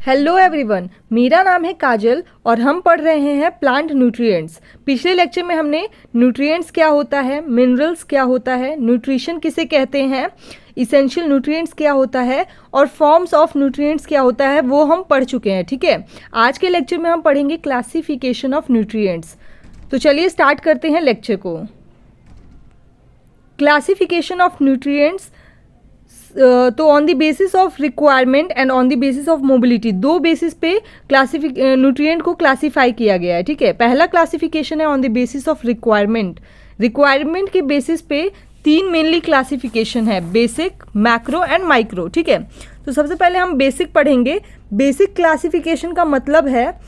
Hello everyone, मेरा नाम है काजल और हम पढ़ रहे हैं प्लांट न्यूट्रिएंट्स। पिछले लेक्चर में हमने न्यूट्रिएंट्स क्या होता है, मिनरल्स क्या होता है, न्यूट्रिशन किसे कहते हैं, इसेंशियल न्यूट्रिएंट्स क्या होता है और फॉर्म्स ऑफ न्यूट्रिएंट्स क्या होता है वो हम पढ़ चुके हैं। ठीक है, आज के लेक्चर में हम पढ़ेंगे क्लासिफिकेशन ऑफ न्यूट्रिएंट्स। तो चलिए स्टार्ट करते हैं लेक्चर को। क्लासिफिकेशन ऑफ न्यूट्रिएंट्स, तो on the basis of requirement and on the basis of mobility, दो बेसिस पे न्यूट्रिएंट को क्लासीफाई किया गया है। ठीक है, पहला क्लासिफिकेशन है on the basis of requirement. Requirement के बेसिस पे तीन मेनली क्लासिफिकेशन है, बेसिक, मैक्रो एंड माइक्रो। ठीक है, तो सबसे पहले हम बेसिक पढ़ेंगे। बेसिक क्लासिफिकेशन का मतलब है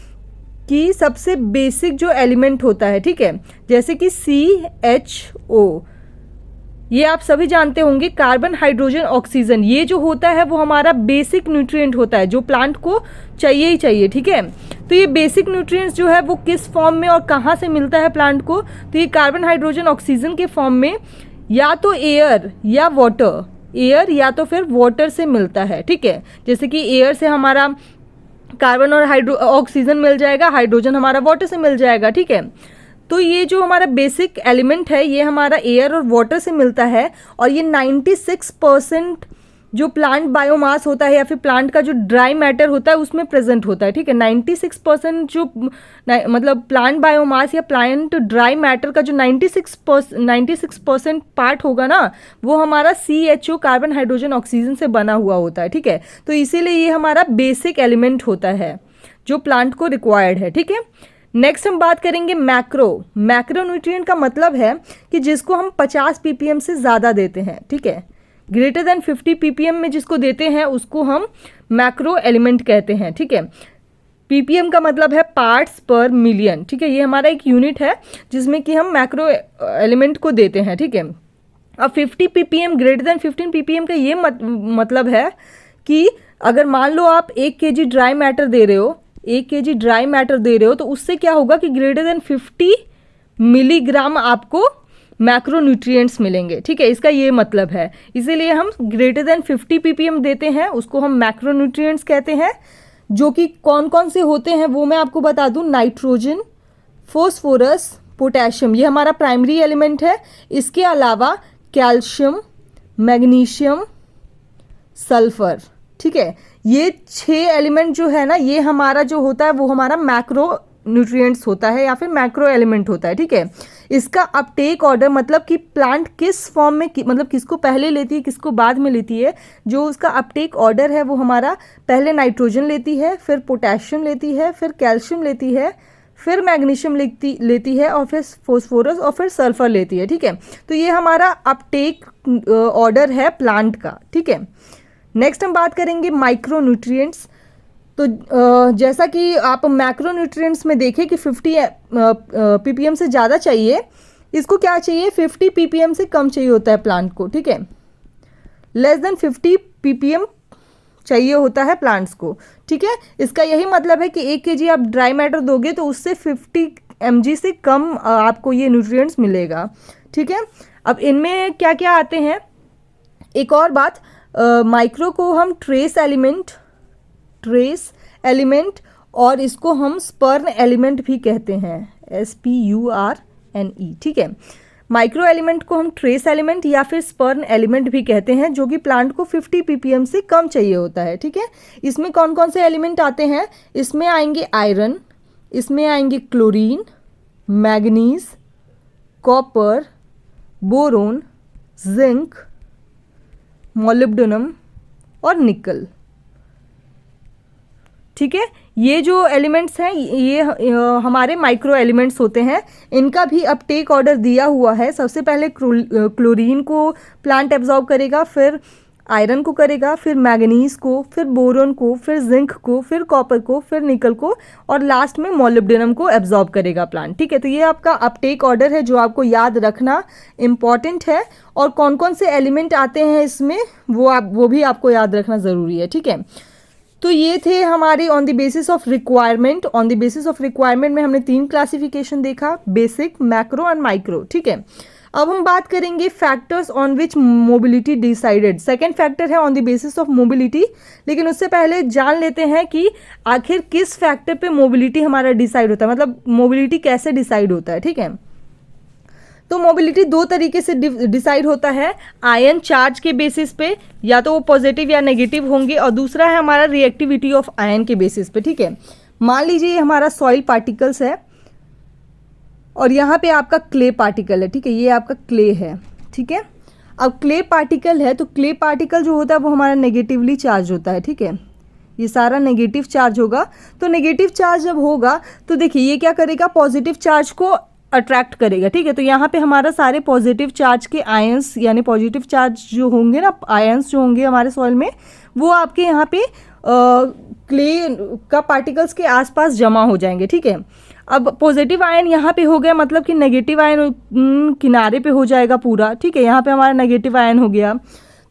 कि सबसे बेसिक जो एलिमेंट होता है, ठीक है, जैसे कि CHO, ये आप सभी जानते होंगे, कार्बन, हाइड्रोजन, ऑक्सीजन, ये जो होता है वो हमारा बेसिक न्यूट्रिएंट होता है जो प्लांट को चाहिए ही चाहिए। ठीक है, तो ये बेसिक न्यूट्रिएंट्स जो है वो किस फॉर्म में और कहाँ से मिलता है प्लांट को, तो ये कार्बन, हाइड्रोजन, ऑक्सीजन के फॉर्म में या तो एयर या वाटर, एयर या तो फिर वाटर से मिलता है। ठीक है, जैसे कि एयर से हमारा कार्बन और ऑक्सीजन मिल जाएगा, हाइड्रोजन हमारा वाटर से मिल जाएगा। ठीक है, तो ये जो हमारा बेसिक एलिमेंट है ये हमारा एयर और वाटर से मिलता है और ये 96% जो प्लांट बायोमास होता है या फिर प्लांट का जो ड्राई मैटर होता है उसमें प्रेजेंट होता है। ठीक है, 96% जो मतलब प्लांट बायोमास या प्लांट ड्राई मैटर का जो 96% पार्ट होगा ना, वो हमारा CHO, कार्बन, हाइड्रोजन, ऑक्सीजन से बना हुआ होता है। ठीक है, तो इसीलिए ये हमारा बेसिक एलिमेंट होता है जो प्लांट को रिक्वायर्ड है। ठीक है, नेक्स्ट हम बात करेंगे मैक्रो। मैक्रो न्यूट्रिएंट का मतलब है कि जिसको हम 50 ppm से ज़्यादा देते हैं। ठीक है, ग्रेटर देन 50 ppm में जिसको देते हैं उसको हम मैक्रो एलिमेंट कहते हैं। ठीक है, ppm का मतलब है पार्ट्स पर मिलियन। ठीक है, ये हमारा एक यूनिट है जिसमें कि हम मैक्रो एलिमेंट को देते हैं। ठीक है, अब 50 ppm, ग्रेटर देन 15 ppm का ये मतलब है कि अगर मान लो आप 1 kg ड्राई मैटर दे रहे हो, 1 kg ड्राई मैटर दे रहे हो, तो उससे क्या होगा कि ग्रेटर देन 50 मिलीग्राम आपको मैक्रो न्यूट्रिएंट्स मिलेंगे। ठीक है, इसका ये मतलब है, इसीलिए हम ग्रेटर देन 50 ppm देते हैं उसको हम मैक्रो न्यूट्रिएंट्स कहते हैं। जो कि कौन कौन से होते हैं वो मैं आपको बता दूं, नाइट्रोजन, फॉस्फोरस, पोटेशियम, ये हमारा प्राइमरी एलिमेंट है। इसके अलावा कैल्शियम, मैग्नीशियम, सल्फर। ठीक है, ये 6 एलिमेंट जो है ना, ये हमारा जो होता है वो हमारा मैक्रो न्यूट्रिएंट्स होता है या फिर मैक्रो एलिमेंट होता है। ठीक है, इसका अपटेक ऑर्डर मतलब कि प्लांट किस फॉर्म में मतलब किसको पहले लेती है किसको बाद में लेती है, जो उसका अपटेक ऑर्डर है वो हमारा पहले नाइट्रोजन लेती है, फिर पोटेशियम लेती है, फिर कैल्शियम लेती है, फिर मैग्नीशियम लेती है और फिर फॉस्फोरस और फिर सल्फर लेती है। ठीक है, तो ये हमारा अपटेक ऑर्डर है प्लांट का। ठीक है, नेक्स्ट हम बात करेंगे माइक्रो न्यूट्रिएंट्स। तो जैसा कि आप मैक्रो न्यूट्रिएंट्स में देखें कि 50 ppm से ज़्यादा चाहिए, इसको क्या चाहिए, 50 ppm से कम चाहिए होता है प्लांट को। ठीक है, लेस देन 50 ppm चाहिए होता है प्लांट्स को। ठीक है, इसका यही मतलब है कि 1 kg आप ड्राई मैटर दोगे तो उससे 50 mg से कम आपको ये न्यूट्रिएंट्स मिलेगा। ठीक है, अब इनमें क्या क्या आते हैं, एक और बात, माइक्रो को हम ट्रेस एलिमेंट और इसको हम स्पर्न एलिमेंट भी कहते हैं, SPURNE। ठीक है, माइक्रो एलिमेंट को हम ट्रेस एलिमेंट या फिर स्पर्न एलिमेंट भी कहते हैं, जो कि प्लांट को 50 ppm से कम चाहिए होता है। ठीक है, इसमें कौन कौन से एलिमेंट आते हैं, इसमें आएंगे आयरन, इसमें आएंगे chlorine, manganese, copper, boron, zinc, molybdenum और निकल। ठीक है, ये जो एलिमेंट्स हैं ये हमारे माइक्रो एलिमेंट्स होते हैं। इनका भी अपटेक ऑर्डर दिया हुआ है। सबसे पहले क्लोरीन को प्लांट एब्जॉर्ब करेगा, फिर आयरन को करेगा, फिर मैग्नीज को, फिर बोरोन को, फिर जिंक को, फिर कॉपर को, फिर निकल को और लास्ट में मोलिब्डेनम को एब्जॉर्ब करेगा प्लांट। ठीक है, तो ये आपका अपटेक ऑर्डर है जो आपको याद रखना इम्पॉर्टेंट है। और कौन कौन से एलिमेंट आते हैं इसमें वो भी आपको याद रखना ज़रूरी है। ठीक है, तो ये थे हमारे on the basis of requirement. On the basis of requirement में हमने 3 क्लासिफिकेशन देखा, बेसिक, मैक्रो एंड माइक्रो। ठीक है, अब हम बात करेंगे factors on which mobility decided. Second factor है on the basis of mobility, लेकिन उससे पहले जान लेते हैं कि आखिर किस फैक्टर पे मोबिलिटी हमारा डिसाइड होता है, मतलब मोबिलिटी कैसे डिसाइड होता है। ठीक है, तो मोबिलिटी दो तरीके से डिसाइड होता है, आयन चार्ज के बेसिस पे, या तो वो पॉजिटिव या नेगेटिव होंगे, और दूसरा है हमारा रिएक्टिविटी ऑफ आयन के बेसिस पे। ठीक है, मान लीजिए हमारा सॉइल पार्टिकल्स है और यहाँ पे आपका क्ले पार्टिकल है। ठीक है, ये आपका क्ले है। ठीक है, अब क्ले पार्टिकल है तो क्ले पार्टिकल जो होता है वो हमारा नेगेटिवली चार्ज होता है। ठीक है, ये सारा नेगेटिव चार्ज होगा। तो नेगेटिव चार्ज जब होगा तो देखिए ये क्या करेगा, पॉजिटिव चार्ज को अट्रैक्ट करेगा। ठीक है, तो यहाँ पे हमारा सारे पॉजिटिव चार्ज के आयंस, यानी पॉजिटिव चार्ज जो होंगे ना, आयंस जो होंगे हमारे सॉइल में, वो आपके यहाँ पे क्ले का पार्टिकल्स के आसपास जमा हो जाएंगे। ठीक है, अब पॉजिटिव आयन यहाँ पे हो गया, मतलब कि नेगेटिव आयन किनारे पे हो जाएगा पूरा। ठीक है, यहाँ पे हमारा नेगेटिव आयन हो गया।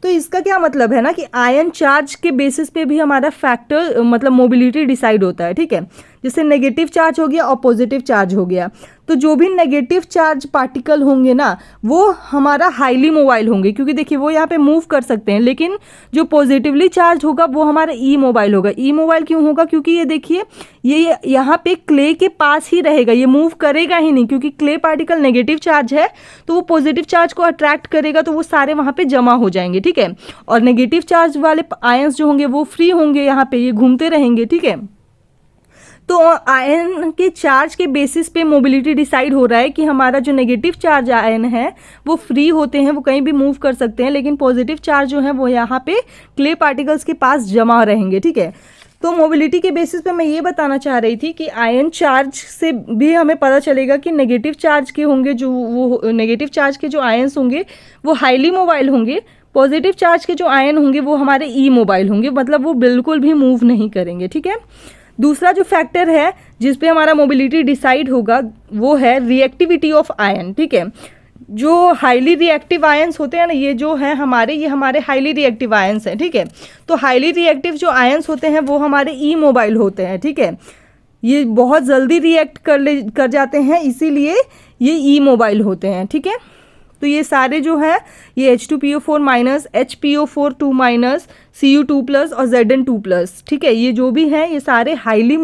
तो इसका क्या मतलब है ना कि आयन चार्ज के बेसिस पे भी हमारा फैक्टर मतलब मोबिलिटी डिसाइड होता है। ठीक है, जैसे नेगेटिव चार्ज हो गया और पॉजिटिव चार्ज हो गया, तो जो भी नेगेटिव चार्ज पार्टिकल होंगे ना वो हमारा हाईली मोबाइल होंगे, क्योंकि देखिए वो यहाँ पे मूव कर सकते हैं, लेकिन जो पॉजिटिवली चार्ज होगा वो हमारा ई मोबाइल होगा। ई मोबाइल क्यों होगा, क्योंकि ये देखिए ये यहाँ पे क्ले के पास ही रहेगा, ये मूव करेगा ही नहीं, क्योंकि क्ले पार्टिकल नेगेटिव चार्ज है तो वो पॉजिटिव चार्ज को अट्रैक्ट करेगा, तो वो सारे वहाँ पे जमा हो जाएंगे। ठीक है, और नेगेटिव चार्ज वाले आयंस जो होंगे वो फ्री होंगे, यहाँ पे ये घूमते रहेंगे। ठीक है, तो आयन के चार्ज के बेसिस पे मोबिलिटी डिसाइड हो रहा है कि हमारा जो नेगेटिव चार्ज आयन है वो फ्री होते हैं, वो कहीं भी मूव कर सकते हैं, लेकिन पॉजिटिव चार्ज जो है वो यहाँ पे क्ले पार्टिकल्स के पास जमा रहेंगे। ठीक है, तो मोबिलिटी के बेसिस पे मैं ये बताना चाह रही थी कि आयन चार्ज से भी हमें पता चलेगा कि नेगेटिव चार्ज के होंगे, जो वो नेगेटिव चार्ज के जो आयन्स होंगे वो हाईली मोबाइल होंगे, पॉजिटिव चार्ज के जो आयन होंगे वो हमारे ई मोबाइल होंगे, मतलब वो बिल्कुल भी मूव नहीं करेंगे। ठीक है, दूसरा जो फैक्टर है जिस पे हमारा मोबिलिटी डिसाइड होगा वो है रिएक्टिविटी ऑफ आयन। ठीक है, जो हाईली रिएक्टिव आयंस होते हैं ना, ये जो है ये हमारे हाईली रिएक्टिव आयंस हैं। ठीक है, तो हाईली रिएक्टिव जो आयंस होते हैं वो हमारे ई मोबाइल होते हैं। ठीक है, ये बहुत जल्दी रिएक्ट कर जाते हैं, इसीलिए ये ई मोबाइल होते हैं। ठीक है, तो ये सारे जो है ये H2PO4 minus, HPO4 minus, Cu2 plus और Zn2 प्लस। ठीक है, ये जो भी हैं ये सारे हाईली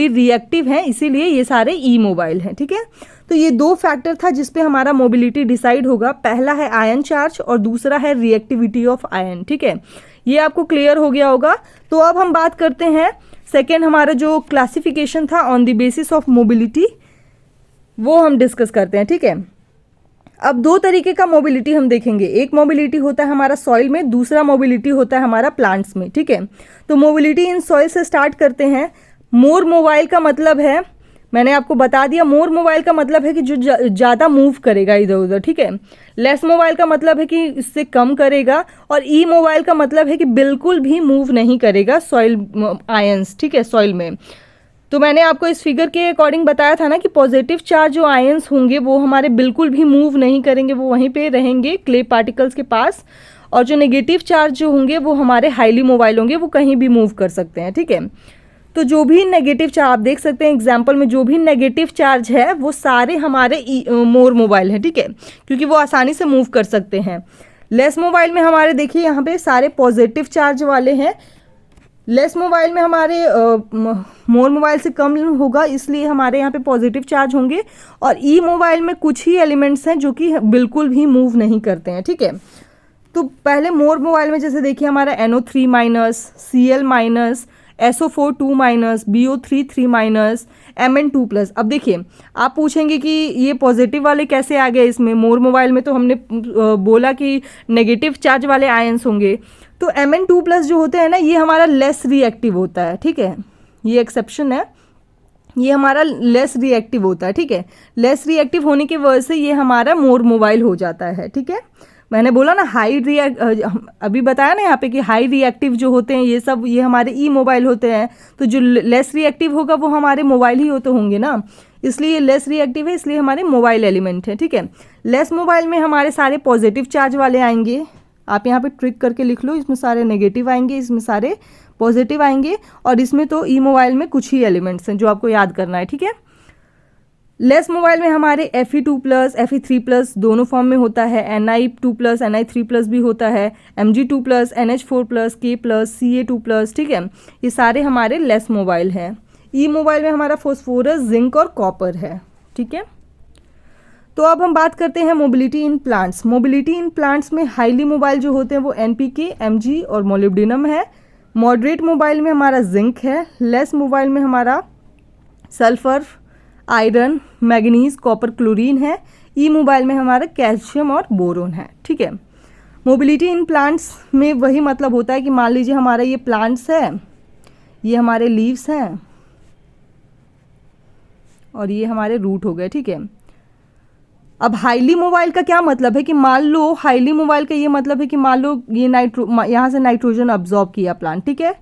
रिएक्टिव हैं, इसीलिए ये सारे ई मोबाइल हैं। ठीक है, तो ये दो फैक्टर था जिस पे हमारा मोबिलिटी डिसाइड होगा, पहला है आयन चार्ज और दूसरा है रिएक्टिविटी ऑफ आयन। ठीक है, ये आपको क्लियर हो गया होगा। तो अब हम बात करते हैं सेकेंड, हमारा जो क्लासिफिकेशन था on the basis of mobility, वो हम डिस्कस करते हैं। ठीक है, अब दो तरीके का मोबिलिटी हम देखेंगे, एक मोबिलिटी होता है हमारा सॉइल में, दूसरा मोबिलिटी होता है हमारा प्लांट्स में। ठीक है, तो मोबिलिटी इन सॉइल से स्टार्ट करते हैं। मोर मोबाइल का मतलब है, मैंने आपको बता दिया, मोर मोबाइल का मतलब है कि जो ज़्यादा मूव करेगा इधर उधर। ठीक है, लेस मोबाइल का मतलब है कि इससे कम करेगा, और ई मोबाइल का मतलब है कि बिल्कुल भी मूव नहीं करेगा सॉइल आयंस। ठीक है, सॉइल में तो मैंने आपको इस फिगर के अकॉर्डिंग बताया था ना कि पॉजिटिव चार्ज जो आयंस होंगे वो हमारे बिल्कुल भी मूव नहीं करेंगे, वो वहीं पे रहेंगे क्ले पार्टिकल्स के पास, और जो नेगेटिव चार्ज जो होंगे वो हमारे हाईली मोबाइल होंगे, वो कहीं भी मूव कर सकते हैं। ठीक है, तो जो भी नेगेटिव चार्ज आप देख सकते हैं एग्जाम्पल में, जो भी नेगेटिव चार्ज है वो सारे हमारे मोर मोबाइल हैं। ठीक है, क्योंकि वो आसानी से मूव कर सकते हैं। लेस मोबाइल में हमारे देखिए यहाँ पे सारे पॉजिटिव चार्ज वाले हैं, लेस मोबाइल में हमारे मोर मोबाइल से कम होगा, इसलिए हमारे यहाँ पे पॉजिटिव चार्ज होंगे, और ई मोबाइल में कुछ ही एलिमेंट्स हैं जो कि बिल्कुल भी मूव नहीं करते हैं। ठीक है, तो पहले मोर मोबाइल में जैसे देखिए हमारा NO3 minus, Cl minus, SO4 2 minus, BO3 3 minus, Mn2 plus. अब देखिए आप पूछेंगे कि ये पॉजिटिव वाले कैसे आ गए इसमें, मोर मोबाइल में तो हमने बोला कि नेगेटिव चार्ज वाले आयंस होंगे, तो Mn2 प्लस जो होते हैं ना ये हमारा लेस रिएक्टिव होता है। ठीक है, ये एक्सेप्शन है, ये हमारा लेस रिएक्टिव होता है। ठीक है, लेस रिएक्टिव होने की वजह से ये हमारा मोर मोबाइल हो जाता है। ठीक है, मैंने बोला ना अभी बताया ना यहाँ पे कि हाई रिएक्टिव जो होते हैं ये हमारे ई मोबाइल होते हैं, तो जो लेस रिएक्टिव होगा वो हमारे मोबाइल ही होते होंगे ना, इसलिए लेस रिएक्टिव है, इसलिए हमारे मोबाइल एलिमेंट है। ठीक है, लेस मोबाइल में हमारे सारे पॉजिटिव चार्ज वाले आएंगे, आप यहाँ पे ट्रिक करके लिख लो, इसमें सारे नेगेटिव आएंगे, इसमें सारे पॉजिटिव आएंगे, और इसमें तो ई मोबाइल में कुछ ही एलिमेंट्स हैं जो आपको याद करना है। ठीक है, लेस मोबाइल में हमारे Fe2+, Fe3+ दोनों फॉर्म में होता है, Ni2+, Ni3+ भी होता है, Mg2+, NH4+, K+, Ca2+, ठीक है। ये सारे हमारे लेस मोबाइल हैं। ई मोबाइल में हमारा फॉस्फोरस, जिंक और कॉपर है, ठीक है। तो अब हम बात करते हैं mobility in plants. Mobility in plants में हाईली मोबाइल जो होते हैं वो NPK, Mg और मोलिब्डेनम है। मॉडरेट मोबाइल में हमारा जिंक है। लेस मोबाइल में हमारा sulphur, iron, manganese, copper, chlorine है। ई मोबाइल में हमारा कैल्शियम और बोरोन है, ठीक है। मोबिलिटी इन प्लांट्स में वही मतलब होता है कि मान लीजिए हमारा ये प्लांट्स है, ये हमारे लीव्स हैं और ये हमारे रूट हो गए, ठीक है। अब हाईली मोबाइल का क्या मतलब है कि मान लो, हाईली मोबाइल का ये मतलब है कि मान लो ये यहाँ से नाइट्रोजन अब्जॉर्ब किया प्लांट, ठीक है।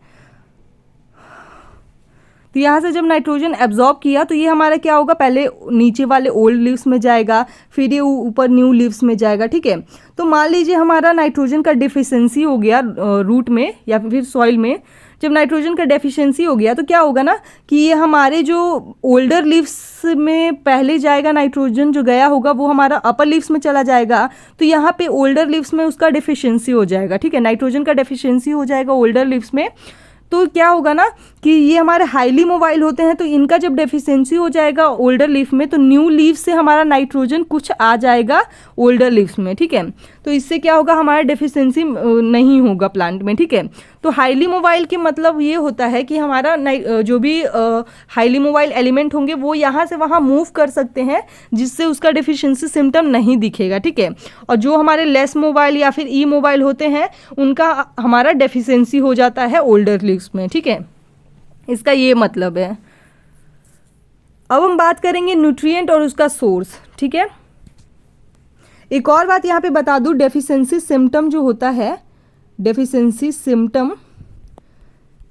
तो यहाँ से जब नाइट्रोजन एब्जॉर्ब किया तो ये हमारा क्या होगा, पहले नीचे वाले ओल्ड लीव्स में जाएगा, फिर ये ऊपर न्यू लीव्स में जाएगा, ठीक है। तो मान लीजिए हमारा नाइट्रोजन का डिफिशिएंसी हो गया रूट में या फिर सॉइल में। जब नाइट्रोजन का डेफिशिएंसी हो गया तो क्या होगा ना कि ये हमारे जो ओल्डर लीव्स में पहले जाएगा, नाइट्रोजन जो गया होगा वो हमारा अपर लीव्स में चला जाएगा। तो यहाँ पे ओल्डर लीव्स में उसका डेफिशिएंसी हो जाएगा, ठीक है। नाइट्रोजन का डेफिशिएंसी हो जाएगा ओल्डर लीव्स में। तो क्या होगा ना कि ये हमारे हाईली मोबाइल होते हैं, तो इनका जब डेफिशिएंसी हो जाएगा ओल्डर लीफ में तो न्यू लीफ से हमारा नाइट्रोजन कुछ आ जाएगा ओल्डर लीव्स में, ठीक है। तो इससे क्या होगा, हमारा डेफिशिएंसी नहीं होगा प्लांट में, ठीक है। तो हाईली मोबाइल के मतलब ये होता है कि हमारा जो भी हाईली मोबाइल एलिमेंट होंगे वो यहाँ से वहाँ मूव कर सकते हैं, जिससे उसका डेफिशिएंसी सिम्टम नहीं दिखेगा, ठीक है। और जो हमारे लेस मोबाइल या फिर ई मोबाइल होते हैं उनका हमारा डेफिशिएंसी हो जाता है ओल्डर लीव्स में, ठीक है। इसका ये मतलब है। अब हम बात करेंगे न्यूट्रिएंट और उसका सोर्स, ठीक है। एक और बात यहाँ पे बता दूं, डेफिशिएंसी सिम्टम जो होता है, डेफिशिएंसी सिम्टम,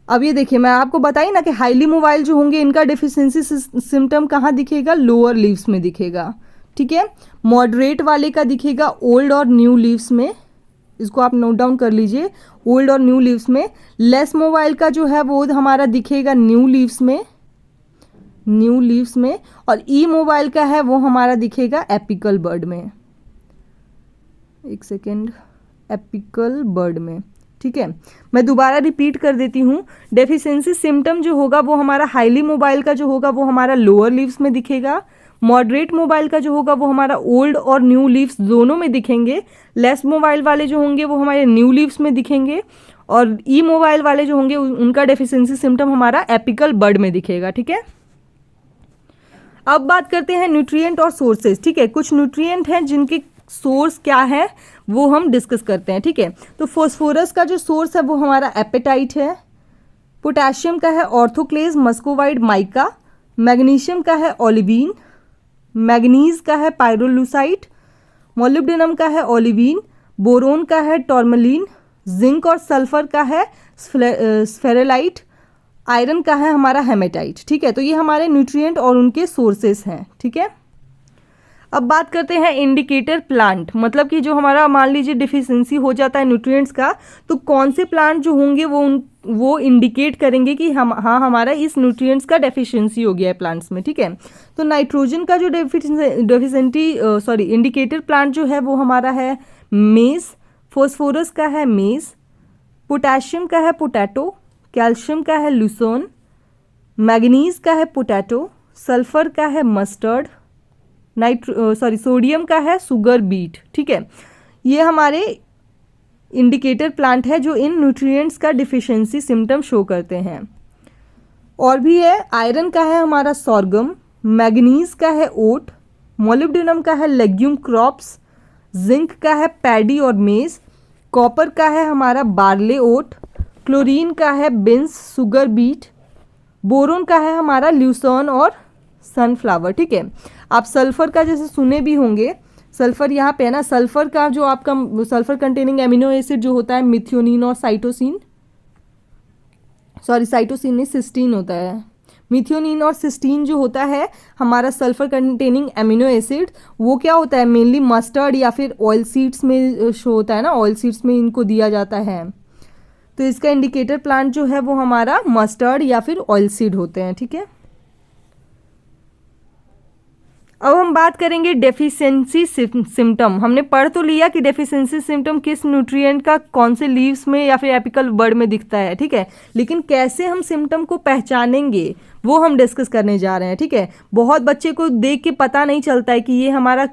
अब ये देखिए मैं आपको बताई ना कि हाईली मोबाइल जो होंगे इनका डेफिशिएंसी सिम्टम कहाँ दिखेगा, लोअर लीव्स में दिखेगा, ठीक है। मॉडरेट वाले का दिखेगा ओल्ड और न्यू लीव्स में, इसको आप नोट डाउन कर लीजिए, ओल्ड और न्यू लीव्स में। लेस मोबाइल का जो है वो हमारा दिखेगा न्यू लीव्स में, न्यू लीव्स में। और ई मोबाइल का है वो हमारा दिखेगा एपिकल बर्ड में, एक सेकेंड, एपिकल बर्ड में, ठीक है। मैं दोबारा रिपीट कर देती हूँ, डेफिशिएंसी सिम्टम जो होगा वो हमारा हाईली मोबाइल का जो होगा वो हमारा लोअर लीव्स में दिखेगा। मॉडरेट मोबाइल का जो होगा वो हमारा ओल्ड और न्यू लीव्स दोनों में दिखेंगे। लेस मोबाइल वाले जो होंगे वो हमारे न्यू लीव्स में दिखेंगे। और ई मोबाइल वाले जो होंगे उनका डेफिशिएंसी सिम्टम हमारा एपिकल बर्ड में दिखेगा, ठीक है। अब बात करते हैं न्यूट्रिएंट और सोर्सेज, ठीक है। कुछ न्यूट्रिएंट हैं जिनके सोर्स क्या है वो हम डिस्कस करते हैं, ठीक है। तो फॉस्फोरस का जो सोर्स है वो हमारा एपेटाइट है। पोटेशियम का है ऑर्थोक्लेज, मस्कोवाइड, माइका। मैग्नीशियम का है ओलिवीन। मैग्नीज का है पायरोलुसाइट। मोलिब्डेनम का है ओलिवीन। बोरोन का है टॉर्मलिन। जिंक और सल्फर का है स्फेरेलाइट। आयरन का है हमारा हेमेटाइट, ठीक है। तो ये हमारे न्यूट्रिएंट और उनके सोर्सेस हैं, ठीक है। अब बात करते हैं इंडिकेटर प्लांट, मतलब कि जो हमारा मान लीजिए डिफिशिएंसी हो जाता है न्यूट्रिएंट्स का, तो कौन से प्लांट जो होंगे वो इंडिकेट करेंगे कि हाँ हमारा इस न्यूट्रिएंट्स का डेफिशिएंसी हो गया है प्लांट्स में, ठीक है। तो नाइट्रोजन का जो इंडिकेटर प्लांट जो है वो हमारा है मेज। फॉस्फोरस का है मेज। पोटेशियम का है पोटैटो। कैल्शियम का है लुसर्न। मैग्नीज का है पोटैटो। सल्फर का है मस्टर्ड। सोडियम का है सुगर बीट, ठीक है। ये हमारे इंडिकेटर प्लांट है जो इन न्यूट्रिएंट्स का डिफिशिएंसी सिम्टम शो करते हैं। और भी है, आयरन का है हमारा सोरगम। मैग्नीज का है ओट। मोलिब्डेनम का है लेग्यूम क्रॉप्स। जिंक का है पैडी और मेज। कॉपर का है हमारा बार्ले ओट। क्लोरीन का है बिन्स, सुगर बीट। बोरोन का है हमारा ल्यूसर्न और सनफ्लावर, ठीक है। आप सल्फर का जैसे सुने भी होंगे, सल्फर यहाँ पे है ना, सल्फर का जो आपका सल्फर कंटेनिंग एमिनो एसिड जो होता है मिथियोनिन और साइटोसिन, साइटोसिन नहीं सिस्टीन होता है। मिथियोनिन और सिस्टीन जो होता है हमारा सल्फर कंटेनिंग एमिनो एसिड, वो क्या होता है मेनली मस्टर्ड या फिर ऑयल सीड्स में शो होता है ना, ऑयल सीड्स में इनको दिया जाता है। तो इसका इंडिकेटर प्लांट जो है वो हमारा मस्टर्ड या फिर ऑयल सीड होते हैं, ठीक है। अब हम बात करेंगे डेफिशिएंसी सिम्टम। हमने पढ़ तो लिया कि डेफिशिएंसी सिम्टम किस न्यूट्रिएंट का कौन से लीव्स में या फिर एपिकल बड में दिखता है, ठीक है, लेकिन कैसे हम सिम्टम को पहचानेंगे वो हम डिस्कस करने जा रहे हैं, ठीक है। बहुत बच्चे को देख के पता नहीं चलता है कि ये हमारा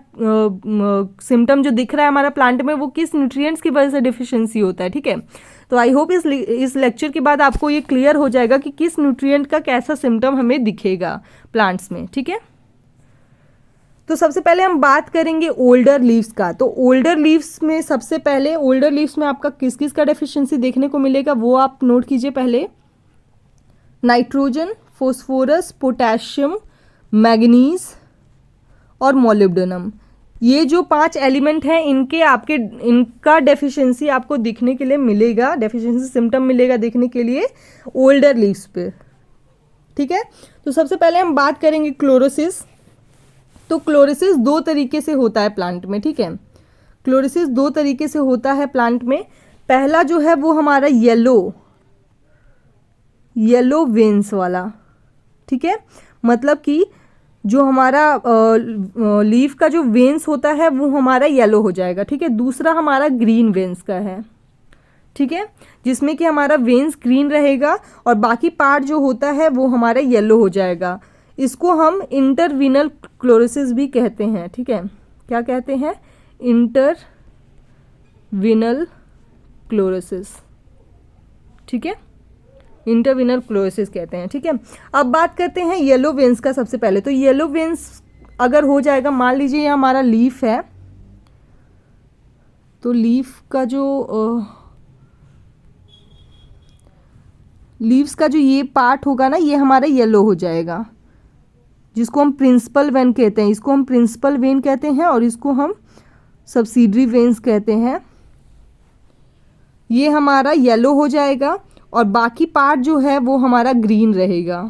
सिम्टम जो दिख रहा है हमारा प्लांट में वो किस न्यूट्रिएंट्स की वजह से डिफिशिएंसी होता है, ठीक है। तो आई होप इस लेक्चर के बाद आपको ये क्लियर हो जाएगा कि किस न्यूट्रिएंट का कैसा सिम्टम हमें दिखेगा प्लांट्स में, ठीक है। तो सबसे पहले हम बात करेंगे ओल्डर लीव्स का। तो ओल्डर लीव्स में सबसे पहले ओल्डर लीव्स में आपका किस किस का डेफिशिएंसी देखने को मिलेगा वो आप नोट कीजिए पहले। नाइट्रोजन, फोस्फोरस, पोटेशियम, मैग्नीज और मोलिब्डेनम, ये जो 5 एलिमेंट हैं इनका डेफिशिएंसी आपको दिखने के लिए मिलेगा, डेफिशिएंसी सिम्टम मिलेगा देखने के लिए ओल्डर लीव्स पे, ठीक है। तो सबसे पहले हम बात करेंगे क्लोरोसिस। तो क्लोरोसिस 2 तरीके से होता है प्लांट में, ठीक है। क्लोरोसिस 2 तरीके से होता है प्लांट में। पहला जो है वो हमारा येलो वेन्स वाला, ठीक है, मतलब कि जो हमारा लीफ का जो वेन्स होता है वो हमारा येलो हो जाएगा, ठीक है। दूसरा हमारा ग्रीन वेन्स का है, ठीक है, जिसमें कि हमारा वेन्स ग्रीन रहेगा और बाकी पार्ट जो होता है वो हमारा येलो हो जाएगा। इसको हम इंटरविनल क्लोरोसिस भी कहते हैं, ठीक है। क्या कहते हैं? इंटरविनल क्लोरोसिस, ठीक है, इंटरविनल क्लोरोसिस कहते हैं, ठीक है। अब बात करते हैं येलो वेन्स का। सबसे पहले तो येलो वेन्स अगर हो जाएगा, मान लीजिए ये हमारा लीफ है, तो लीफ का जो लीव्स का जो ये पार्ट होगा ना ये हमारा येलो हो जाएगा, जिसको हम प्रिंसिपल वेन कहते हैं। इसको हम प्रिंसिपल वेन कहते हैं और इसको हम सब्सिडरी वेन्स कहते हैं। ये हमारा येलो हो जाएगा और बाकी पार्ट जो है वो हमारा ग्रीन रहेगा।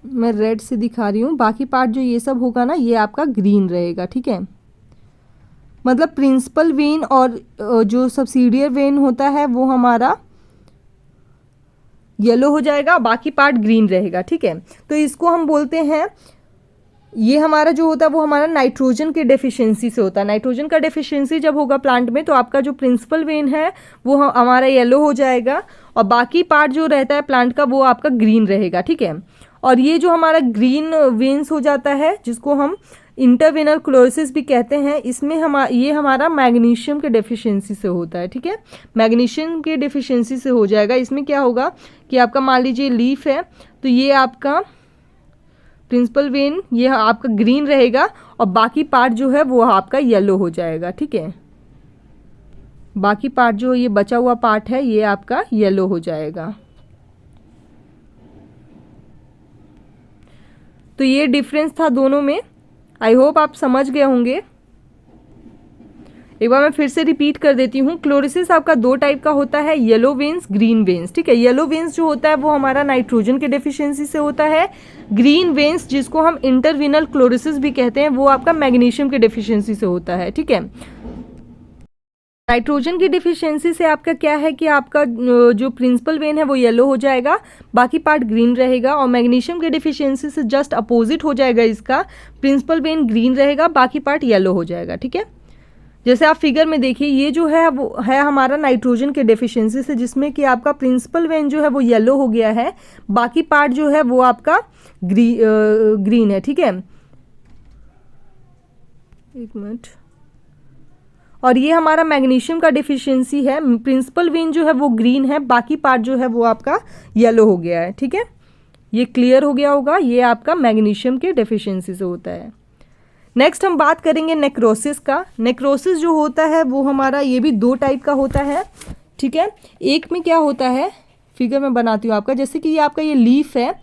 मैं रेड से दिखा रही हूँ, बाकी पार्ट जो ये सब होगा ना ये आपका ग्रीन रहेगा, ठीक है। मतलब प्रिंसिपल वेन और जो सब्सिडियर वेन होता है वो हमारा येलो हो जाएगा, बाकी पार्ट ग्रीन रहेगा, ठीक है। तो इसको हम बोलते हैं, ये हमारा जो होता है वो हमारा नाइट्रोजन के डेफिशिएंसी से होता है। नाइट्रोजन का डेफिशिएंसी जब होगा प्लांट में तो आपका जो प्रिंसिपल वेन है वो हमारा येलो हो जाएगा और बाकी पार्ट जो रहता है प्लांट का वो आपका ग्रीन रहेगा, ठीक है। और ये जो हमारा ग्रीन वेन्स हो जाता है जिसको हम इंटरवेनल क्लोरोसिस भी कहते हैं, इसमें ये हमारा मैग्नीशियम के डेफिशिएंसी से होता है, ठीक है। मैग्नीशियम के डेफिशिएंसी से हो जाएगा। इसमें क्या होगा कि आपका मान लीजिए लीफ है तो ये आपका प्रिंसिपल वेन ये आपका ग्रीन रहेगा और बाकी पार्ट जो है वो आपका येलो हो जाएगा, ठीक है। बाकी पार्ट जो ये बचा हुआ पार्ट है ये आपका येलो हो जाएगा। तो ये डिफरेंस था दोनों में। आई होप आप समझ गए होंगे। एक बार मैं फिर से रिपीट कर देती हूँ। क्लोरोसिस आपका 2 टाइप का होता है, येलो वेन्स, ग्रीन वेन्स, ठीक है। येलो वेन्स जो होता है वो हमारा नाइट्रोजन के डेफिशिएंसी से होता है। ग्रीन वेन्स जिसको हम इंटरविनल क्लोरोसिस भी कहते हैं वो आपका मैग्नीशियम के डेफिशिएंसी से होता है, ठीक है। नाइट्रोजन की डिफिशियंसी से आपका क्या है कि आपका जो प्रिंसिपल वेन है वो येलो हो जाएगा, बाकी पार्ट ग्रीन रहेगा। और मैग्नीशियम की डिफिशियंसी से जस्ट अपोजिट हो जाएगा, इसका प्रिंसिपल वेन ग्रीन रहेगा, बाकी पार्ट येलो हो जाएगा, ठीक है। जैसे आप फिगर में देखिए ये जो है वो है हमारा नाइट्रोजन के डेफिशिएंसी से, जिसमें कि आपका प्रिंसिपल वेन जो है वो येलो हो गया है, बाकी पार्ट जो है वो आपका ग्रीन है, ठीक है। एक मिनट। और ये हमारा मैग्नीशियम का डिफिशियंसी है, प्रिंसिपल वेन जो है वो ग्रीन है, बाकी पार्ट जो है वो आपका येलो हो गया है, ठीक है। ये क्लियर हो गया होगा, ये आपका मैग्नीशियम के डेफिशिएंसी से होता है। नेक्स्ट हम बात करेंगे नेक्रोसिस का। नेक्रोसिस जो होता है वो हमारा ये भी 2 टाइप का होता है, ठीक है। एक में क्या होता है, फिगर में बनाती हूँ आपका, जैसे कि ये आपका ये लीफ है,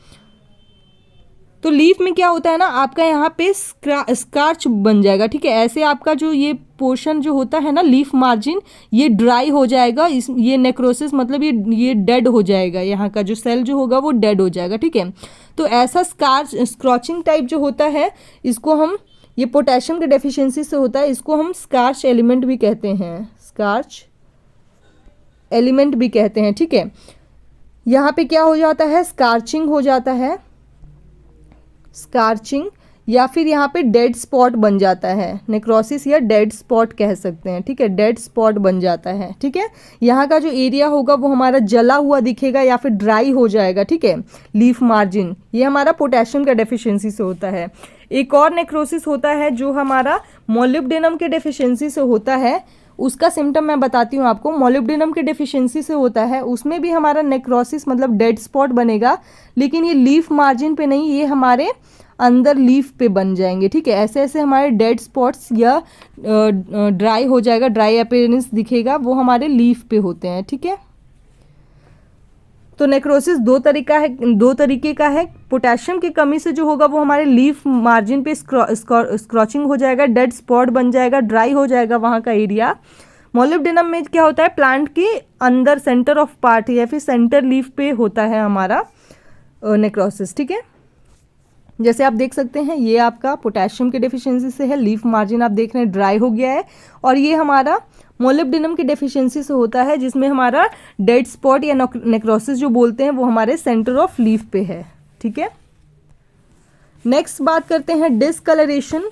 तो लीफ में क्या होता है ना आपका यहाँ पे स्कार्च बन जाएगा, ठीक है। ऐसे आपका जो ये पोर्शन जो होता है ना लीफ मार्जिन ये ड्राई हो जाएगा, ये नेक्रोसिस मतलब ये डेड हो जाएगा, यहाँ का जो सेल जो होगा वो डेड हो जाएगा, ठीक है। तो ऐसा स्क्रॉचिंग टाइप जो होता है इसको हम, ये पोटेशियम के डेफिशिएंसी से होता है, इसको हम स्कार्च एलिमेंट भी कहते हैं, स्कार्च एलिमेंट भी कहते हैं, ठीक है। यहाँ पे क्या हो जाता है, स्कारचिंग हो जाता है, स्कारचिंग, या फिर यहाँ पे डेड स्पॉट बन जाता है, नेक्रोसिस या डेड स्पॉट कह सकते हैं, ठीक है, डेड स्पॉट बन जाता है, ठीक है। यहाँ का जो एरिया होगा वो हमारा जला हुआ दिखेगा या फिर ड्राई हो जाएगा, ठीक है, लीफ मार्जिन, ये हमारा पोटेशियम का डेफिशिएंसी से होता है। एक और नेक्रोसिस होता है जो हमारा मोलिब्डेनम के डेफिशिएंसी से होता है, उसका सिम्टम मैं बताती हूँ आपको। मोलिब्डेनम के डेफिशिएंसी से होता है, उसमें भी हमारा नेक्रोसिस मतलब डेड स्पॉट बनेगा, लेकिन ये लीफ मार्जिन पे नहीं, ये हमारे अंदर लीफ पे बन जाएंगे, ठीक है। ऐसे ऐसे हमारे डेड स्पॉट्स या ड्राई हो जाएगा, ड्राई अपीयरेंस दिखेगा, वो हमारे लीफ पे होते हैं, ठीक है। तो नेक्रोसिस दो तरीके का है। पोटेशियम की कमी से जो होगा वो हमारे लीफ मार्जिन पे स्क्रॉचिंग हो जाएगा, डेड स्पॉट बन जाएगा, ड्राई हो जाएगा वहाँ का एरिया। मोलिब्डेनम में क्या होता है, प्लांट के अंदर सेंटर ऑफ पार्ट या फिर सेंटर लीफ पे होता है हमारा नेक्रोसिस, ठीक है। जैसे आप देख सकते हैं ये आपका पोटेशियम के डेफिशिएंसी से है, लीफ मार्जिन आप देख रहे हैं ड्राई हो गया है, और ये हमारा मोलिब्डेनम की डेफिशिएंसी से होता है जिसमें हमारा डेड स्पॉट या नेक्रोसिस जो बोलते हैं वो हमारे सेंटर ऑफ लीफ पे है, ठीक है। नेक्स्ट बात करते हैं डिसकलरेशन,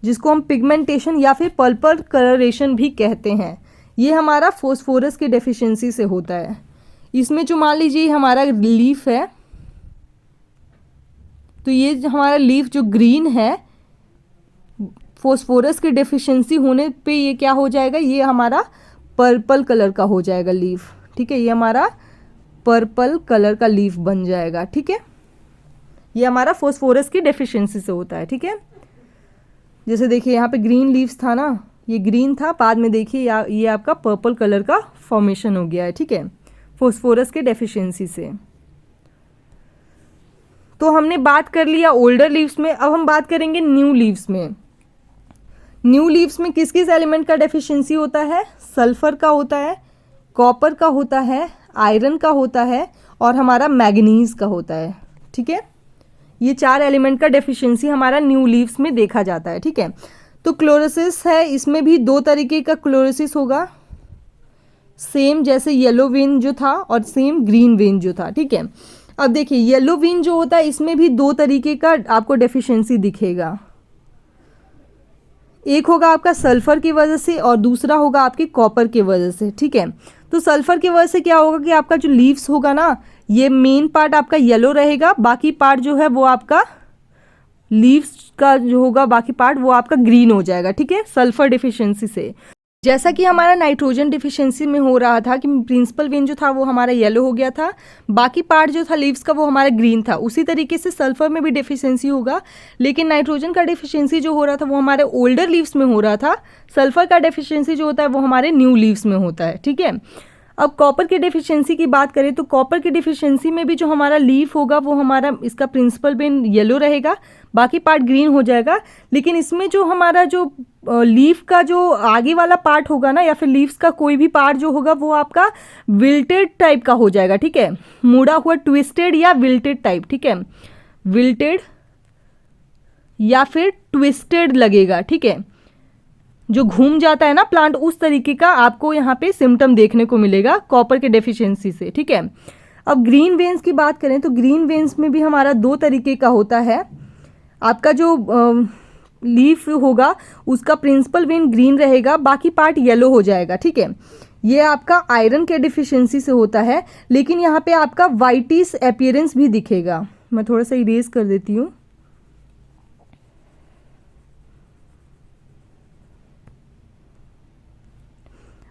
जिसको हम पिगमेंटेशन या फिर पर्पल कलरेशन भी कहते हैं। ये हमारा फॉस्फोरस की डेफिशिएंसी से होता है। इसमें जो मान लीजिए हमारा लीफ है, तो ये हमारा लीफ जो ग्रीन है, फॉस्फोरस की डेफिशिएंसी होने पे ये क्या हो जाएगा, ये हमारा पर्पल कलर का हो जाएगा लीफ, ठीक है। ये हमारा पर्पल कलर का लीफ बन जाएगा, ठीक है। ये हमारा फॉस्फोरस की डेफिशिएंसी से होता है, ठीक है। जैसे देखिए यहाँ पे ग्रीन लीव्स था ना, ये ग्रीन था, बाद में देखिए ये आपका पर्पल कलर का फॉर्मेशन हो गया है, ठीक है, फॉस्फोरस के डेफिशिएंसी से। तो हमने बात कर लिया ओल्डर लीव्स में, अब हम बात करेंगे न्यू लीव्स में। न्यू लीव्स में किस किस एलिमेंट का डेफिशिएंसी होता है, सल्फर का होता है, कॉपर का होता है, आयरन का होता है, और हमारा मैग्नीज का होता है, ठीक है। ये 4 एलिमेंट का डेफिशिएंसी हमारा न्यू लीव्स में देखा जाता है, ठीक है। तो क्लोरोसिस है, इसमें भी 2 तरीके का क्लोरोसिस होगा, सेम जैसे येलो वेन जो था और सेम ग्रीन वेन जो था, ठीक है। अब देखिए येलो वेन जो होता है इसमें भी 2 तरीके का आपको डेफिशिएंसी दिखेगा, एक होगा आपका सल्फर की वजह से और दूसरा होगा आपकी कॉपर की वजह से, ठीक है। तो सल्फर की वजह से क्या होगा कि आपका जो लीव्स होगा ना, ये मेन पार्ट आपका येलो रहेगा, बाकी पार्ट जो है वो आपका लीव्स का जो होगा बाकी पार्ट वो आपका ग्रीन हो जाएगा, ठीक है, सल्फर डिफिशियंसी से। जैसा कि हमारा नाइट्रोजन डिफिशियंसी में हो रहा था कि प्रिंसिपल वेन जो था वो हमारा येलो हो गया था, बाकी पार्ट जो था लीव्स का वो हमारा ग्रीन था, उसी तरीके से सल्फर में भी डेफिशिएंसी होगा, लेकिन नाइट्रोजन का डेफिशिएंसी जो हो रहा था वो हमारे ओल्डर लीव्स में हो रहा था, सल्फर का डेफिशिएंसी जो होता है वो हमारे न्यू लीव्स में होता है, ठीक है। अब कॉपर की डेफिशिएंसी की बात करें तो कॉपर की डेफिशिएंसी में भी जो हमारा लीफ होगा वो हमारा इसका प्रिंसिपल वेन येलो रहेगा, बाकी पार्ट ग्रीन हो जाएगा, लेकिन इसमें जो हमारा जो लीफ का जो आगे वाला पार्ट होगा ना या फिर लीव्स का कोई भी पार्ट जो होगा वो आपका विल्टेड टाइप का हो जाएगा, ठीक है, मुड़ा हुआ ट्विस्टेड या विल्टेड टाइप, ठीक है, विल्टेड या फिर ट्विस्टेड लगेगा, ठीक है, जो घूम जाता है ना प्लांट, उस तरीके का आपको यहाँ पे सिम्टम देखने को मिलेगा कॉपर के डेफिशिएंसी से, ठीक है। अब ग्रीन वेन्स की बात करें तो ग्रीन वेन्स में भी हमारा 2 तरीके का होता है। आपका जो लीफ होगा उसका प्रिंसिपल वेन ग्रीन रहेगा, बाकी पार्ट येलो हो जाएगा, ठीक है। ये आपका आयरन के डिफिशिएंसी से होता है, लेकिन यहाँ पे आपका वाइटिश अपीयरेंस भी दिखेगा। मैं थोड़ा सा इरेज कर देती हूँ।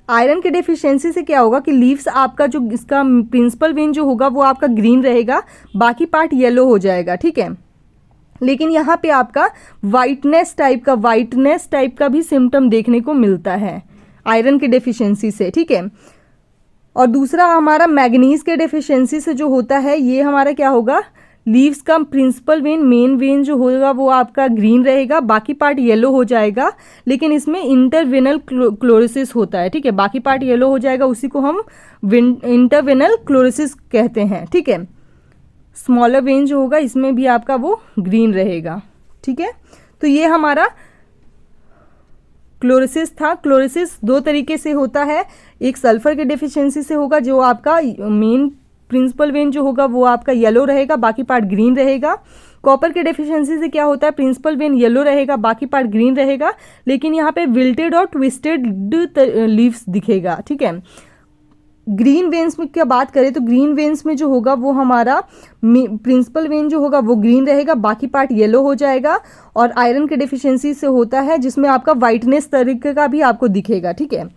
आयरन के डेफिशिएंसी से क्या होगा कि लीव्स आपका जो इसका प्रिंसिपल वेन जो होगा वो आपका ग्रीन रहेगा, बाकी पार्ट येलो हो जाएगा, ठीक है, लेकिन यहाँ पे आपका वाइटनेस टाइप का भी सिम्टम देखने को मिलता है आयरन के डेफिशिएंसी से, ठीक है। और दूसरा हमारा मैग्नीज के डेफिशिएंसी से जो होता है ये हमारा क्या होगा, लीव्स का प्रिंसिपल वेन मेन वेन जो होगा वो आपका ग्रीन रहेगा, बाकी पार्ट येलो हो जाएगा, लेकिन इसमें इंटरवेनल क्लोरोसिस होता है, ठीक है, बाकी पार्ट येलो हो जाएगा, उसी को हम इंटरवेनल क्लोरोसिस कहते हैं, ठीक है। स्मॉलर वेन जो होगा इसमें भी आपका वो ग्रीन रहेगा, ठीक है। तो ये हमारा क्लोरोसिस था। क्लोरोसिस 2 तरीके से होता है, एक सल्फर के डेफिशिएंसी से होगा जो आपका मेन प्रिंसिपल वेन जो होगा वो आपका येलो रहेगा, बाकी पार्ट ग्रीन रहेगा। कॉपर के डेफिशिएंसी से क्या होता है, प्रिंसिपल वेन येलो रहेगा, बाकी पार्ट ग्रीन रहेगा, लेकिन यहाँ पे विल्टेड और ट्विस्टेड लीव्स दिखेगा, ठीक है। ग्रीन वेन्स में क्या बात करें तो ग्रीन वेन्स में जो होगा वो हमारा प्रिंसिपल वेन जो होगा वो ग्रीन रहेगा, बाकी पार्ट येलो हो जाएगा। और आयरन के डेफिशिएंसी से होता है जिसमें आपका वाइटनेस तरीके का भी आपको दिखेगा, ठीक है।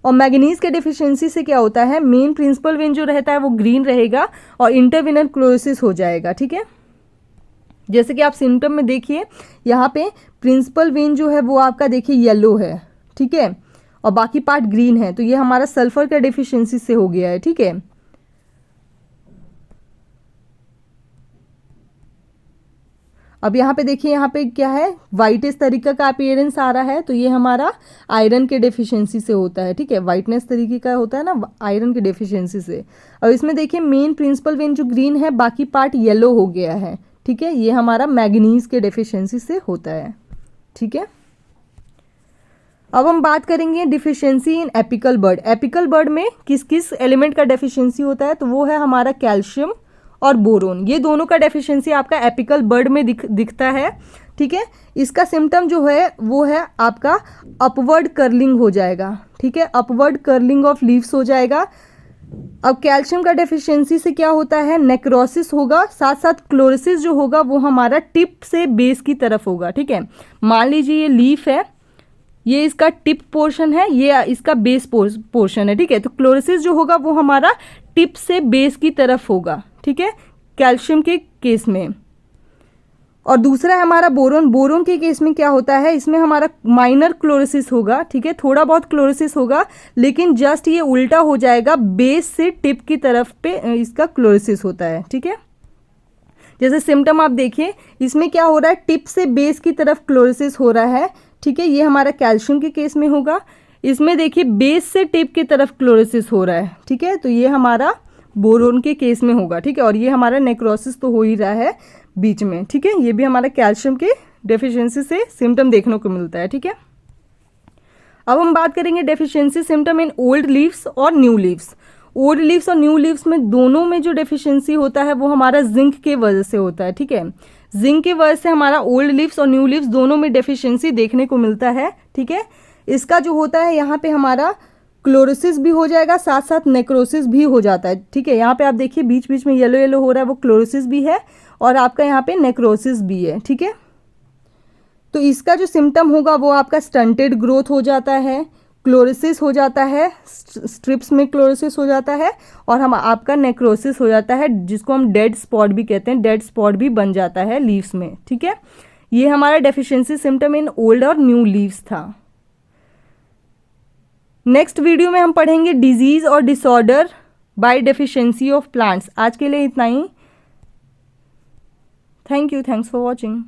और मैग्नीज के डेफिशिएंसी से क्या होता है, मेन प्रिंसिपल वेन जो रहता है वो ग्रीन रहेगा और इंटरवेनर क्लोरोसिस हो जाएगा, ठीक है। जैसे कि आप सिम्टम में देखिए यहाँ पे प्रिंसिपल वेन जो है वो आपका देखिए येलो है, ठीक है, और बाकी पार्ट ग्रीन है, तो ये हमारा सल्फर का डेफिशिएंसी से हो गया है, ठीक है। अब यहाँ पे देखिए यहाँ पे क्या है, वाइट तरीका का अपीयरेंस आ रहा है, तो ये हमारा आयरन के डेफिशिएंसी से होता है, ठीक है। वाइटनेस तरीके का होता है ना आयरन के डेफिशिएंसी से। अब इसमें देखिए मेन प्रिंसिपल वेन जो ग्रीन है, बाकी पार्ट येलो हो गया है, ठीक है, ये हमारा मैग्नीज के डेफिशिएंसी से होता है, ठीक है। अब हम बात करेंगे deficiency in apical bud. Apical bud में किस किस एलिमेंट का डेफिशिएंसी होता है, तो वो है हमारा कैल्शियम और बोरोन, ये दोनों का डेफिशिएंसी आपका एपिकल बर्ड में दिखता है, ठीक है। इसका सिम्टम जो है वो है आपका अपवर्ड कर्लिंग हो जाएगा, ठीक है, अपवर्ड कर्लिंग ऑफ लीव्स हो जाएगा। अब कैल्शियम का डेफिशिएंसी से क्या होता है, नेक्रोसिस होगा, साथ साथ क्लोरोसिस जो होगा वो हमारा टिप से बेस की तरफ होगा, ठीक है। मान लीजिए ये लीफ है, ये इसका टिप पोर्शन है, ये इसका बेस पोर्शन है, ठीक है। तो क्लोरोसिस जो होगा वो हमारा टिप से बेस की तरफ होगा, ठीक है, कैल्शियम के केस में। और दूसरा है हमारा बोरोन। बोरोन के केस में क्या होता है, इसमें हमारा माइनर क्लोरोसिस होगा, ठीक है, थोड़ा बहुत क्लोरोसिस होगा, लेकिन जस्ट ये उल्टा हो जाएगा, बेस से टिप की तरफ पे इसका क्लोरोसिस होता है, ठीक है। जैसे सिम्टम आप देखिए, इसमें क्या हो रहा है, टिप से बेस की तरफ क्लोरोसिस हो रहा है, ठीक है, ये हमारा कैल्शियम के केस में होगा। इसमें देखिए बेस से टिप की तरफ क्लोरोसिस हो रहा है, ठीक है, तो ये हमारा बोरोन के केस में होगा, ठीक है। और ये हमारा नेक्रोसिस तो हो ही रहा है बीच में, ठीक है, ये भी हमारा कैल्शियम के डेफिशिएंसी से सिम्टम देखने को मिलता है, ठीक है। अब हम बात करेंगे deficiency symptom in old leaves और न्यू लीव्स। ओल्ड लीव्स और न्यू लीव्स में दोनों में जो डेफिशिएंसी होता है वो हमारा जिंक के वजह से होता है, ठीक है। जिंक की वजह से हमारा ओल्ड लीव्स और न्यू लीव्स दोनों में डेफिशिएंसी देखने को मिलता है, ठीक है। इसका जो होता है यहाँ पे हमारा क्लोरोसिस भी हो जाएगा, साथ साथ नेक्रोसिस भी हो जाता है, ठीक है। यहाँ पे आप देखिए बीच बीच में येलो येलो हो रहा है, वो क्लोरोसिस भी है और आपका यहाँ पे नेक्रोसिस भी है, ठीक है। तो इसका जो सिम्टम होगा वो आपका स्टंटेड ग्रोथ हो जाता है, क्लोरोसिस हो जाता है, स्ट्रिप्स में क्लोरोसिस हो जाता है, और हम आपका नेक्रोसिस हो जाता है, जिसको हम डेड स्पॉट भी कहते हैं, डेड स्पॉट भी बन जाता है लीव्स में, ठीक है। ये हमारा डेफिशिएंसी सिम्टम इन ओल्ड और न्यू लीव्स था। नेक्स्ट वीडियो में हम पढ़ेंगे डिजीज और disorder by deficiency of plants. आज के लिए इतना ही। Thank you, thanks for watching.